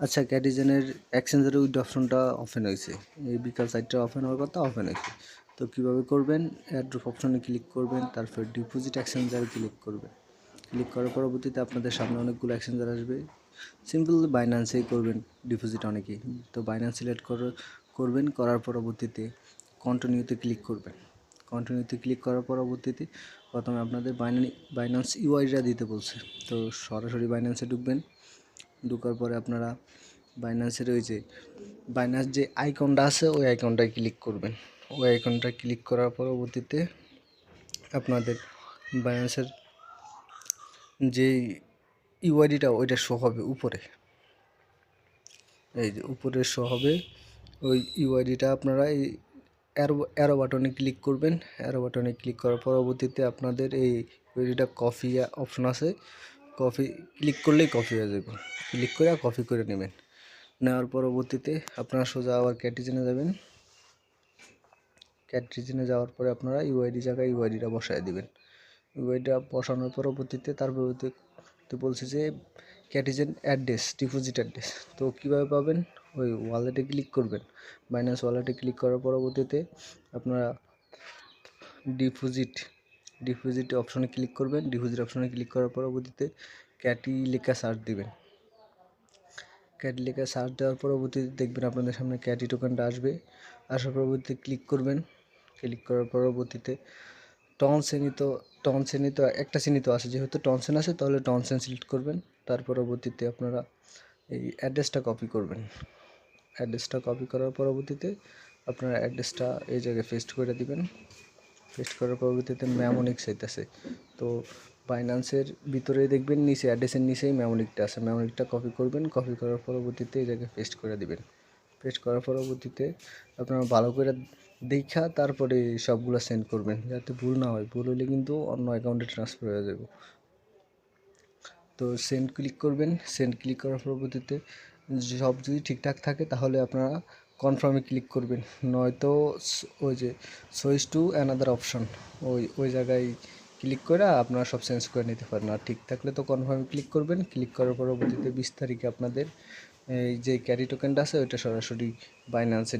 আচ্ছা, ক্যাটিজেনের এক্সচেঞ্জের উইথ অপশনটা ওপেন হয়েছে, এই বিকাল 4টা ওপেন হওয়ার কথা ওপেন হয়েছে। তো কীভাবে করবেন, এয়ারড্রপ অপশনে ক্লিক করবেন, তারপর ডিপোজিট এক্সচেঞ্জারে ক্লিক করবেন। ক্লিক করার পরবর্তীতে আপনাদের সামনে অনেকগুলো এক্সচেঞ্জার আসবে। সিম্পল বাইন্যান্সেই করবেন ডিপোজিট অনেকেই। তো বাইন্যান্স সিলেক্ট করবেন, করার পরবর্তীতে কন্টিনিউতে ক্লিক করবেন। কন্টিনিউতে ক্লিক করার পরবর্তীতে প্রথমে আপনাদের বাইন্যান্স ইউআইডিটা দিতে বলছে। তো সরাসরি বাইন্যান্সে ঢুকবেন। ঢোকার পরে আপনারা বাইন্যান্সের ওই যে বাইন্যান্স যে আইকনটা আছে ওই আইকনটায় ক্লিক করবেন। ওই আইকনটা ক্লিক করার পরবর্তীতে আপনাদের বাইন্যান্সের যে ইউআইডিটা ওইটা শো হবে উপরে, এই যে উপরে শো হবে ওই ইউআইডিটা। আপনারা এই অ্যারো বাটনে ক্লিক করবেন। অ্যারো বাটনে ক্লিক করার পরবর্তীতে আপনাদের এই ইউআইডিটা কপি অপশন আছে, কপি ক্লিক করলেই কপি হয়ে যাবে। ক্লিক করে কপি করে নেবেন। নেওয়ার পরবর্তীতে আপনারা সোজা আবার ক্যাটিজেনে যাবেন। ক্যাটিজেনে যাওয়ার পরে আপনারা ইউআইডি জায়গায় ইউআইডিটা বসায় দিবেন। ইউআইডিটা বসানোর পরবর্তীতে তার পরবর্তীতে বলছে যে ক্যাটিজেন অ্যাড্রেস, ডিপোজিট অ্যাড্রেস। তো কীভাবে পাবেন, ওই ওয়ালেটে ক্লিক করবেন। বাইন্যান্স ওয়ালেটে ক্লিক করার পরবর্তীতে আপনারা ডিপোজিট অপশনে ক্লিক করবেন। ডিপোজিট অপশনে ক্লিক করার পরবর্তীতে ক্যাটি লেখা সার্চ দিবেন। ক্যাটি লেখা সার্চ দেওয়ার পরবর্তীতে দেখবেন আপনাদের সামনে ক্যাটি টোকেনটা আসবে। আসার পরবর্তীতে ক্লিক করবেন। ক্লিক করার পরবর্তীতে টনসেনই তো একটা চিহ্নিত আছে, যেহেতু টনসেন আছে তাহলে টনসেন সিলেক্ট করবেন। তার পরবর্তীতে আপনারা এই অ্যাড্রেসটা কপি করবেন। অ্যাড্রেসটা কপি করার পরবর্তীতে আপনারা অ্যাড্রেসটা এই জায়গায় পেস্ট করে দিবেন। পেস্ট করার পরবর্তীতে ম্যামোনিক চাইতেছে। তো বাইন্যান্সের ভিতরে দেখবেন নিচে অ্যাড্রেসের নিচেই ম্যামোনিকটা আছে, ম্যামোনিকটা কপি করবেন। কপি করার পরবর্তীতে এই জায়গায় পেস্ট করে দিবেন। পেস্ট করার পরবর্তীতে আপনারা ভালো করে দেখা তারপরে সবগুলো সেন্ড করবেন, যাতে ভুল না হয়। ভুল হলে কিন্তু অন্য অ্যাকাউন্টে ট্রান্সফার হয়ে যাবে। তো সেন্ড ক্লিক করবেন। সেন্ড ক্লিক করার পরবর্তীতে সব যদি ঠিকঠাক থাকে তাহলে আপনারা কনফার্মে ক্লিক করবেন, নয়তো ওই যে সুইচ টু অ্যানাদার অপশন ওই জায়গায় ক্লিক করে আপনারা সব চেঞ্জ করে নিতে পারেন। আর ঠিক থাকলে তো কনফার্মে ক্লিক করবেন। ক্লিক করার পরবর্তীতে 20 তারিখে আপনাদের এই যে ক্যারি টোকেনটা আছে ওইটা সরাসরি বাইন্যান্সে